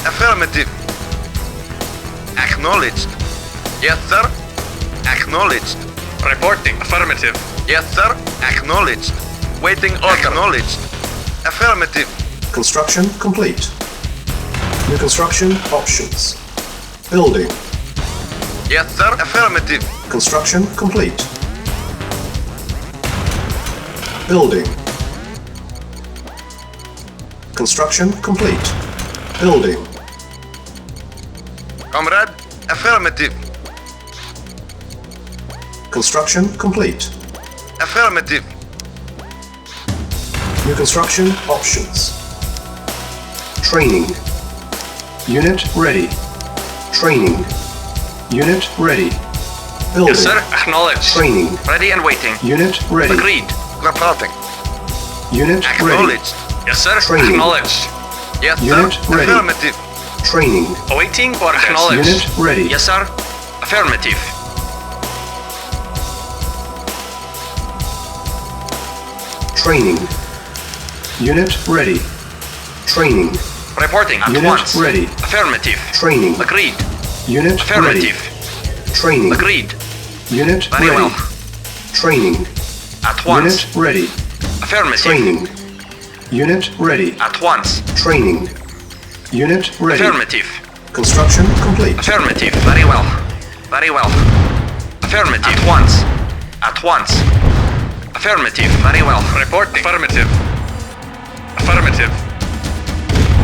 Affirmative. Acknowledged. Yes, sir. Acknowledged. Reporting. Affirmative. Yes, sir. Acknowledged. Waiting order. Acknowledged. Affirmative. Construction complete. New construction options. Building. Yes, sir. Affirmative. Construction complete. Building. Construction complete. Building. Comrade. Affirmative. Construction complete. Affirmative. New construction options. Training. Unit ready. Training. Unit ready. Building. Yes, sir. Acknowledged. Training. Ready and waiting. Unit ready. Agreed. Reporting. Unit ready. Acknowledged. Yes, sir. Training. Acknowledged. Yes, Unit sir. ready. Affirmative. Training. Awaiting orders. Acknowledged. Unit ready. Yes, sir. Affirmative. Training. Unit ready. Training. Reporting at Unit once. ready. Affirmative. Training. Agreed. Unit ready. Affirmative. Training. Agreed. Unit Very ready. well. Training. At once. Unit ready. Affirmative. Training. Unit ready. At once. Training. Unit ready. Affirmative. Construction complete. Affirmative. Very well. Very well. Affirmative. At once. At once. Affirmative. Very well. Reporting. Affirmative. Affirmative.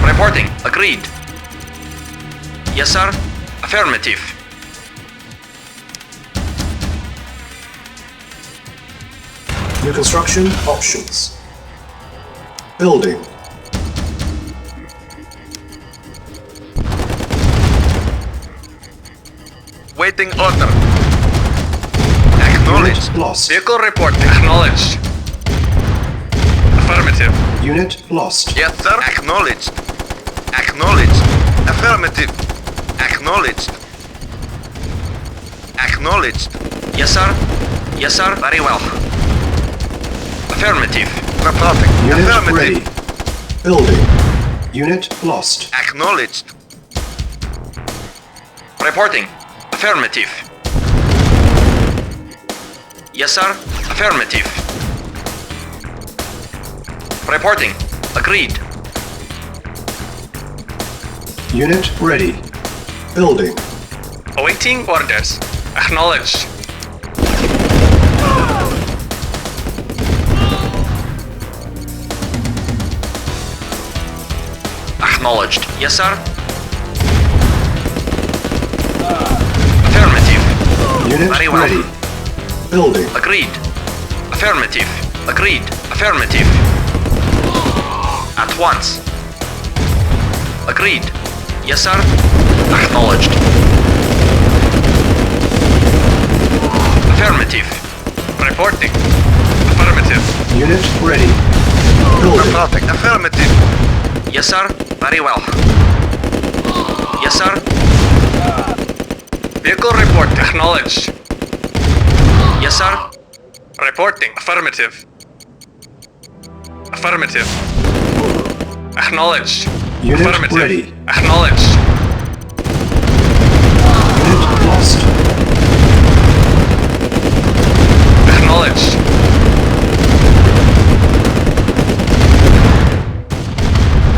Reporting. Agreed. Yes, sir. Affirmative. New construction options. Building. Waiting order. Acknowledged. Unit lost. Vehicle reporting. Acknowledged. Affirmative. Unit lost. Yes, sir. Acknowledged. Acknowledged. Affirmative. Acknowledged. Acknowledged. Yes, sir. Yes, sir. Very well. Affirmative. Reporting. Unit Affirmative. ready. Building. Unit lost. Acknowledged. Reporting. Affirmative. Yes, sir. Affirmative. Reporting. Agreed. Unit ready. Building. Awaiting orders. Acknowledged. Acknowledged. Yes, sir. Affirmative. Unit Very well. ready. Building. Agreed. Affirmative. Agreed. Affirmative. At once. Agreed. Yes, sir. Acknowledged. Affirmative. Reporting. Affirmative. Unit ready. Building. Reporting. Affirmative. Yes, sir. Very well. Yes, sir. Vehicle report. Acknowledged. Yes, sir. Reporting. Affirmative. Affirmative. Acknowledged. Unit Affirmative. ready. Acknowledged. Unit lost. Acknowledged.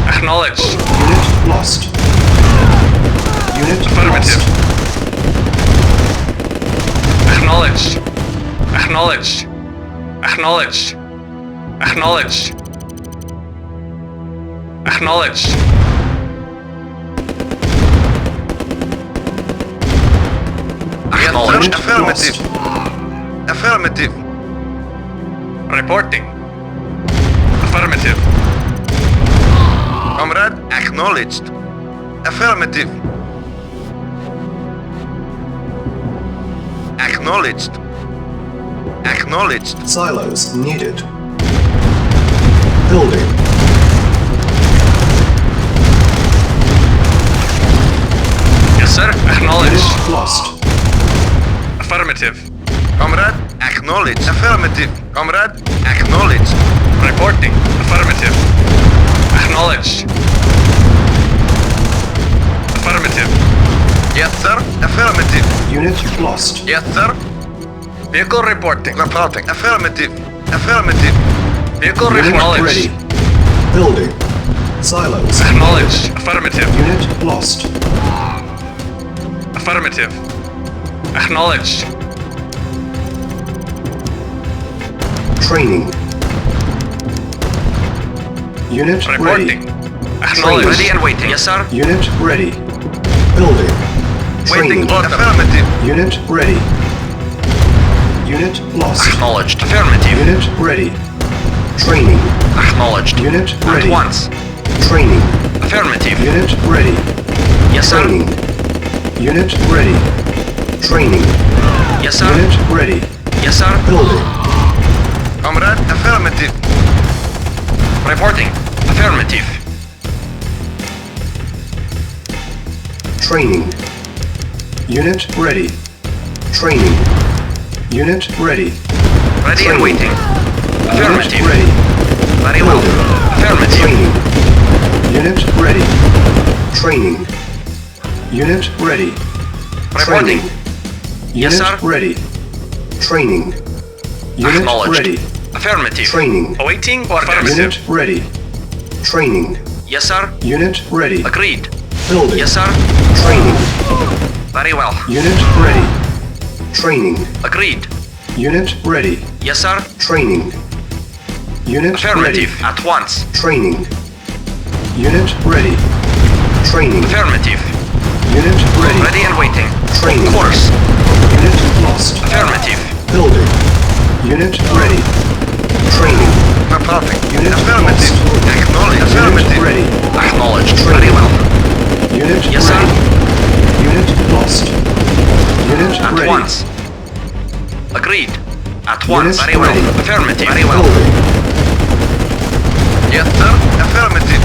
Acknowledged. Unit lost. Unit Affirmative. lost. Acknowledged. Acknowledged. Acknowledged. Acknowledged. Acknowledged. Acknowledged. Unit Affirmative. lost. Affirmative. Reporting. Affirmative. Comrade. Acknowledged. Affirmative. Acknowledged. Acknowledged. Silos needed. Building. Yes, sir. Acknowledged. Unit lost. Affirmative. Comrade. Acknowledged. Affirmative. Comrade. Acknowledged. Reporting. Affirmative. Acknowledged. Yes, sir. Affirmative. Unit lost. Yes, sir. Vehicle reporting. Reporting. Affirmative. Affirmative. Vehicle Unit acknowledged. ready. Building. Silos. Acknowledged. Affirmative. Unit lost. Affirmative. Acknowledged. Training. Unit Reporting. ready. Acknowledged. Ready and waiting. Yes, sir. Unit ready. Building. Waiting Training. order. Affirmative. Unit ready. Unit lost. Acknowledged. Affirmative. Unit ready. Training. Acknowledged. Unit At ready. once. Training. Affirmative. Unit ready. Yes, sir. Training. Unit ready. Training. Yes, sir. Unit ready. Yes, sir. Building. Comrade. Affirmative. Reporting. Affirmative. Training. Unit ready. Training. Unit ready. Ready and Training. waiting. Unit Affirmative. ready. Very well. Building. Affirmative. Training. Unit ready. Training. Unit ready. Reporting. Training. Yes, Unit sir. ready. Training. Unit Acknowledged. ready. Affirmative. Training. Awaiting orders. Unit ready. Training. Yes, sir. Unit ready. Agreed. Building. Yes, sir. Training. Very well. Unit ready. Training. Agreed. Unit ready. Yes, sir. Training. Unit Affirmative. ready. At once. Training. Unit ready. Training. Affirmative. Unit ready. Ready and waiting. Training. Of course. Unit lost. Affirmative. Building. Unit ready. Training. Reporting. Unit Affirmative. lost. Acknowledge. Unit Affirmative. ready. Acknowledged. Training. Very well. Unit Yes, sir. ready. Unit lost. Unit At ready. once. Agreed. At Unit once. Very well. ready. Affirmative. Very well. Building. Yes, sir. Affirmative.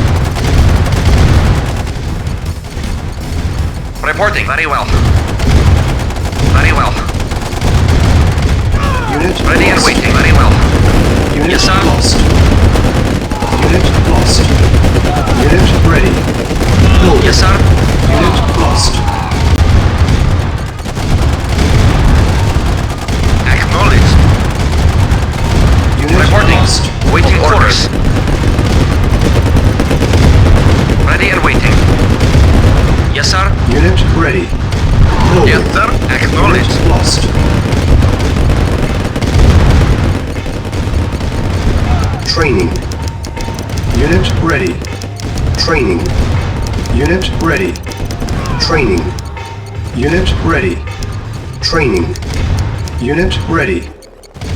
Reporting. Very well. Very well. Unit Ready and lost. waiting. Very well. Unit Yes, sir. lost. Unit lost. Unit ready. Building. Yes, sir. Unit lost. Acknowledged. Unit Reporting. lost. Waiting Of orders. course. Ready and waiting. Yes, sir. Unit ready. Building. Yes, sir. Acknowledged. Unit lost. Training. Unit ready. Training. Unit ready. Training. Unit ready. Training. Unit ready.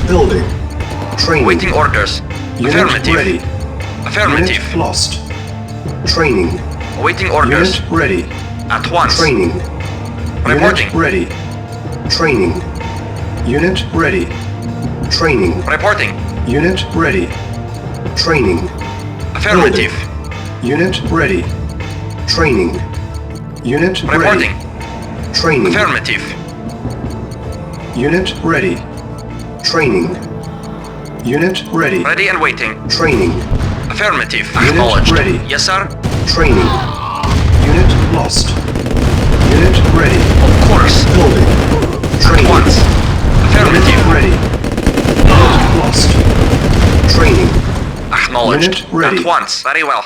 Building. Training. Waiting orders. Unit Affirmative. ready. Affirmative. Unit lost. Training. Waiting orders. Unit ready. At once. Training. Reporting. Unit ready. Training. Unit ready. Training. Reporting. Unit ready. Training. Affirmative. Unit ready. Training. Unit Reporting. ready. Training. Affirmative. Unit ready. Training. Unit ready. Ready and waiting. Training. Affirmative. Unit Acknowledged. ready. Yes, sir. Training. Unit lost. Unit ready. Of course. Building. At Training. once. Affirmative. Unit ready. Unit lost. Training. Acknowledged. Unit ready. At once. Very well.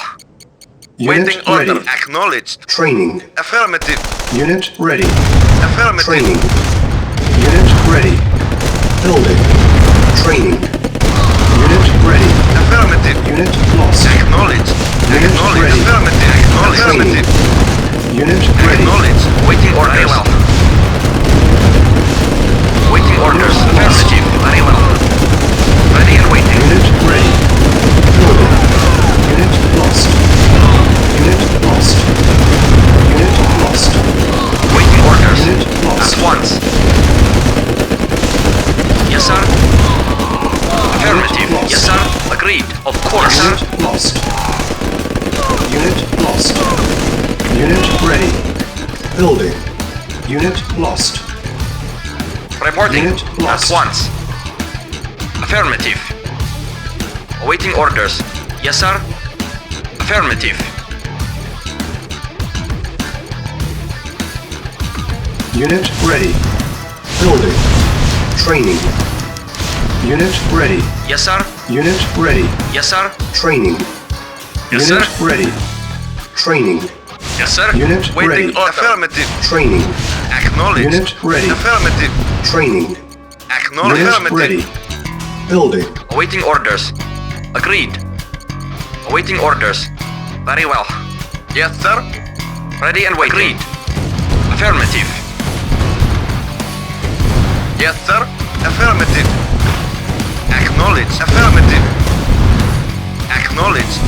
Unit Waiting order. ready. Acknowledged. Training. Affirmative. Unit ready. Affirmative. Training. Unit ready. Building. Training. Unit ready. Affirmative. Unit lost. Acknowledged. Unit Acknowledged. ready. Affirmative. Acknowledged. Training. Affirmative. Unit ready. Acknowledged. Waiting orders. Very well. Waiting orders. Affirmative. Very well. Ready and waiting. Unit ready. Building. Unit lost. Unit lost. Unit lost. Waiting orders. Unit lost. At once. Yes, sir. Affirmative. lost. Yes, sir. Agreed. Of course, sir. Unit lost. Unit lost. Unit ready. Building. Unit lost. Reporting. Unit lost. At once. Affirmative. Awaiting orders. Yes, sir. Affirmative. Unit ready. Building. Training. Unit ready. Yes, sir. Unit ready. Yes, sir. Training. Yes, Unit sir. ready. Training. Yes, sir. Unit Waiting ready. order. Affirmative. Training. Acknowledged. Unit ready. Affirmative. Training. Acknowledged. Unit Affirmative. ready. Building. Awaiting orders. Agreed. Awaiting orders. Very well. Yes, sir. Ready and waiting. Agreed. Affirmative. Yes, sir. Affirmative. Acknowledged. Affirmative. Acknowledged.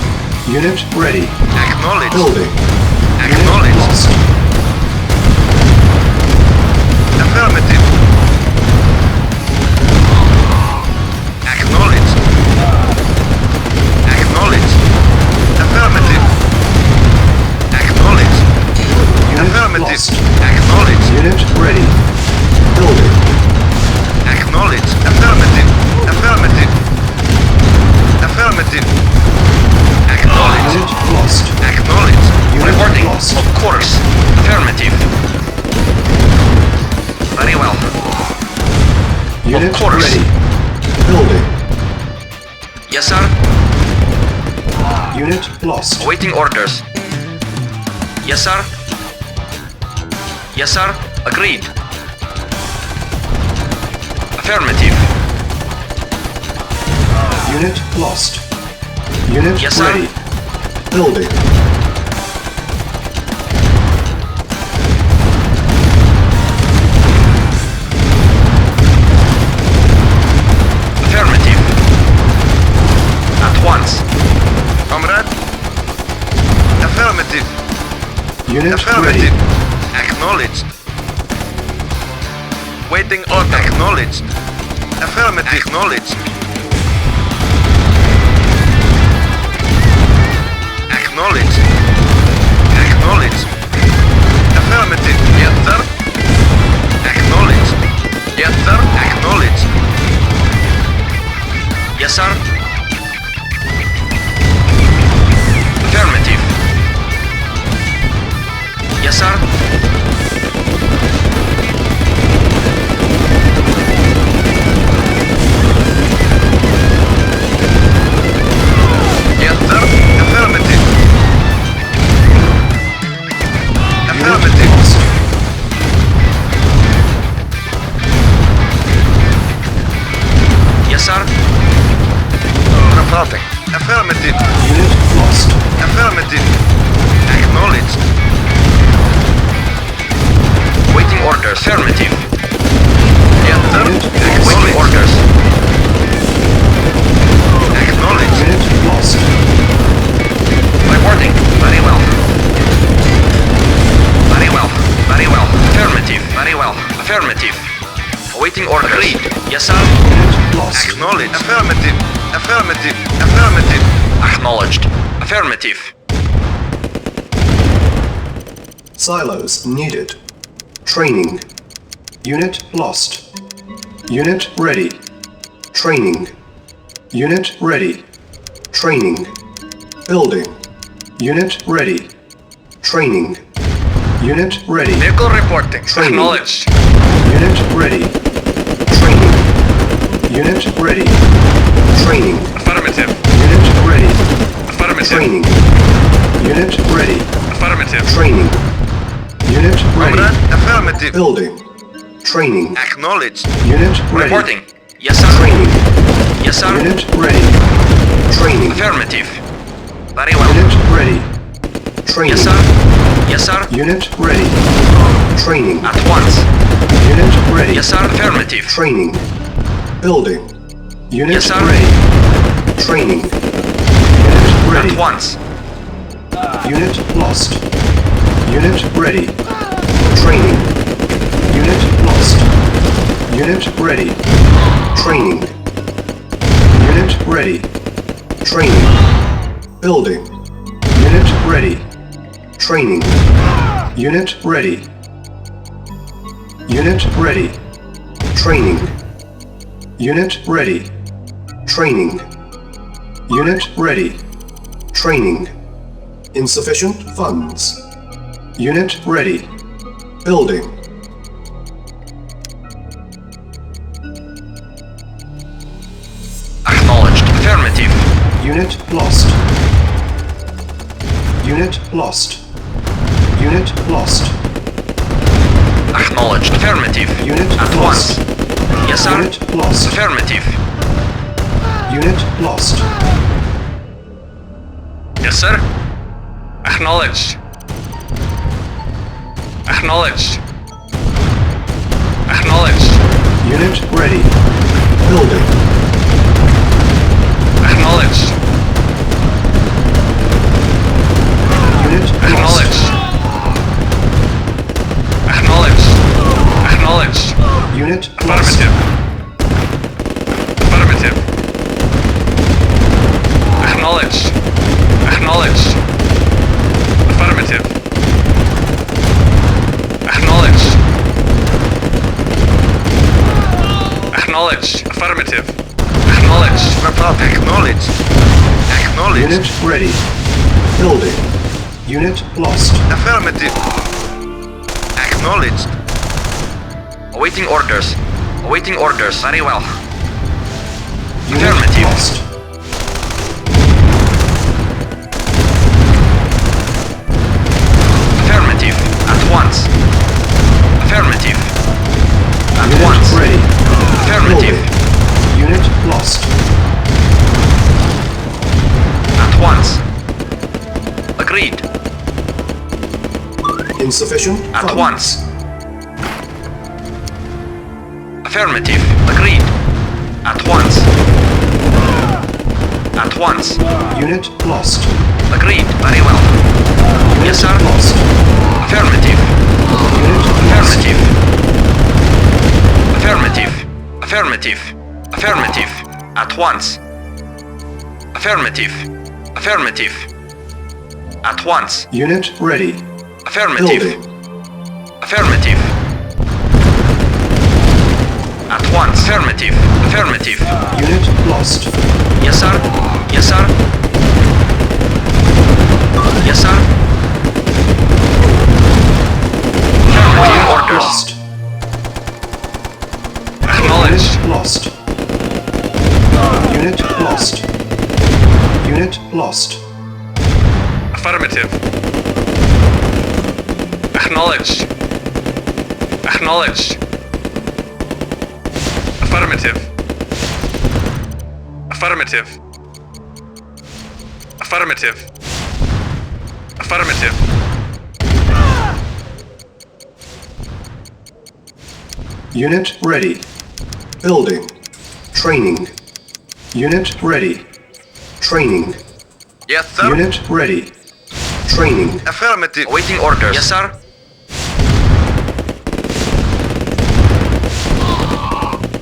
Unit ready. Acknowledged. Building. Unit Acknowledged. lost. Affirmative. Acknowledged. Acknowledged. Affirmative. Acknowledged. Unit Affirmative. lost. Acknowledged. Unit ready. Building. Acknowledged. Affirmative. Affirmative. Affirmative. Acknowledged. Unit lost. Acknowledged. Unit Reporting. lost. Of course. Affirmative. Very well. Unit course. ready. Building. Yes, sir. Unit lost. Awaiting orders. Yes, sir. Yes, sir. Agreed. Affirmative. Unit lost. Unit Yes, sir. ready. Building. Affirmative. At once. Comrade. Affirmative. Unit Affirmative. ready. Acknowledged. Waiting order. Acknowledged. Affirmative. Acknowledged. Acknowledged. Acknowledged. Affirmative. Yes, sir. Acknowledged. Yes, sir. Acknowledged. Yes, sir. Affirmative. Yes, sir. Yes, sir. Affirmative. Affirmative. Lost. Yes, sir. Reporting. Affirmative. Unit lost. Affirmative. Acknowledged. Waiting orders. Affirmative. Yes, sir. Unit Waiting Acknowledged. orders. Acknowledged. Unit lost. Reporting. Very well. Very well. Very well. Affirmative. Very well. Affirmative. Awaiting orders. Agreed. Yes, sir. Unit lost. Acknowledged. Affirmative. Affirmative. Affirmative. Acknowledged. Affirmative. Silos needed. Training. Unit lost. Unit ready. Training. Unit ready. Training. Building. Unit ready. Training. Unit ready. Vehicle reporting. Training. Acknowledged. Unit ready. Training. Unit ready. Training. Affirmative. Unit ready. Affirmative. Training. Unit ready. Affirmative. Training. Unit ready. Comrade. Affirmative. Building. Training. Acknowledged. Unit ready. Reporting. Yes, sir. Training. Yes, sir. Unit ready. Training. Affirmative. Very well. Unit ready. Training. Yes, sir. Yes, sir. Unit ready. Training. At once. Unit ready. Yes, sir. Affirmative. Training. Building. Unit Yes, sir. ready. Training. Unit ready. At once. Unit lost. Unit ready. Training. Unit lost. Unit ready. Training. Unit ready. Training. Building. Unit ready. Training. Unit ready. Unit ready. Training. Unit ready. Training. Unit ready. Training. Insufficient funds. Unit ready. Building. Unit lost. Unit lost. Unit lost. Acknowledged. Affirmative. Unit At lost. once. Yes, sir. Unit lost. Affirmative. Unit lost. Yes, sir. Acknowledged. Acknowledged. Acknowledged. Unit ready. Building. Acknowledged. Unit lost. Acknowledged. Acknowledged. Acknowledged. Unit lost. Affirmative. Affirmative. Acknowledged. Acknowledged. Affirmative. Acknowledged. Acknowledged. Affirmative. Acknowledged. Acknowledged. Acknowledged. Unit ready. Building. Unit lost. Affirmative. Acknowledged. Awaiting orders. Awaiting orders. Very well. Unit Affirmative. lost. Affirmative. At once. Affirmative. At Unit once. ready. Affirmative. Building. Unit lost. At once. Agreed. Insufficient At funds. once. Affirmative. Agreed. At once. At once. Unit lost. Agreed. Very well. Yes, sir. Lost. Affirmative. Unit lost. Affirmative. Affirmative. Affirmative. Affirmative. At once. Affirmative. Affirmative. At once. Unit ready. Affirmative. Building. Affirmative. At once. Affirmative. Affirmative. Unit lost. Yes, sir. Yes, sir. Yes, sir. Affirmative orders. Lost. Acknowledged. Unit lost. Unit lost. Unit lost. Affirmative. Acknowledged. Acknowledged. Affirmative. Affirmative. Affirmative. Affirmative. Unit ready. Building. Training. Unit ready. Training. Yes, sir. Unit ready. Training. Affirmative. Awaiting orders. Yes, sir.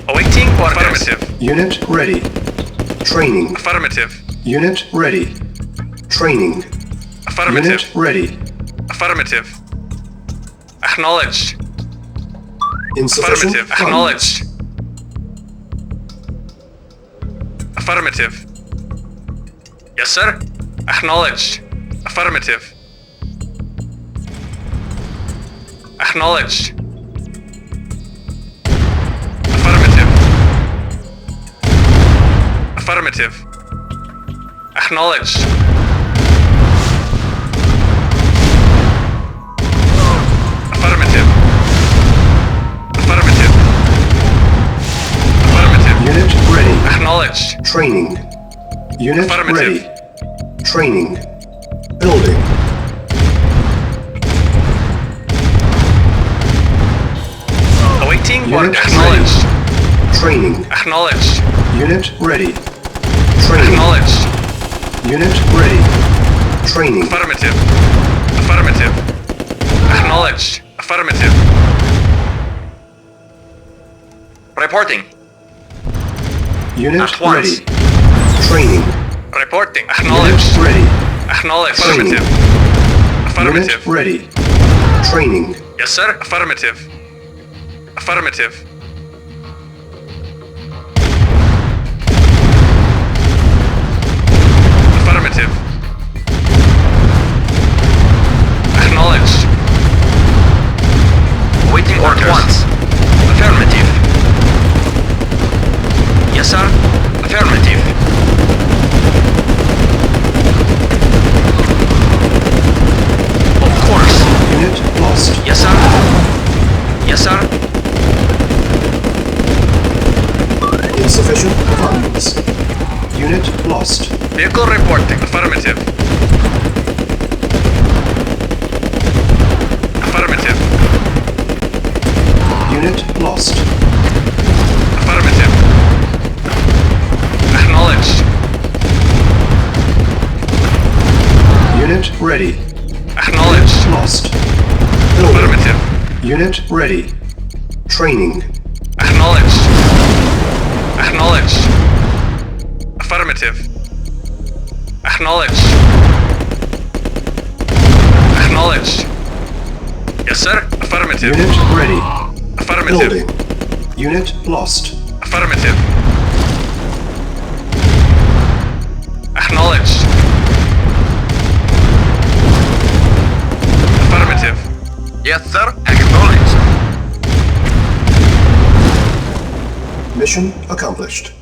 Awaiting orders. Affirmative. Unit ready. Training. Affirmative. Unit ready. Training. Affirmative. Unit ready. Affirmative. Acknowledged. Insufficient Affirmative. funds. Acknowledged. Affirmative. Yes, sir. Acknowledged. Affirmative. Acknowledged. Affirmative. Affirmative. Acknowledged. Affirmative. Affirmative. Affirmative. Unit ready. Acknowledged. Training. Unit Affirmative. ready. Training. Building. Awaiting Unit orders. ready. Acknowledged. Training. Acknowledged. Unit ready. Training. Acknowledged. Unit ready. Training. Affirmative. Affirmative. Acknowledged. Affirmative. Reporting. Unit At once. ready. Training. Reporting. Unit Acknowledged. ready. Acknowledged. Training. Affirmative. Unit Affirmative. ready. Training. Yes, sir. Affirmative. Affirmative. Affirmative. Acknowledged. Awaiting orders. At once. Affirmative. Yes, sir. Affirmative. Yes, sir. Insufficient funds. Unit lost. Vehicle reporting. Affirmative. Affirmative. Unit lost. Affirmative. Acknowledged. Unit ready. Acknowledged. Lost. Building. Affirmative. Unit ready. Training. Acknowledged. Acknowledged. Affirmative. Acknowledged. Acknowledged. Yes, sir. Affirmative. Unit ready. Affirmative. Building. Unit lost. Affirmative. Acknowledged. Affirmative. Yes, sir. Acknowledged. Mission accomplished.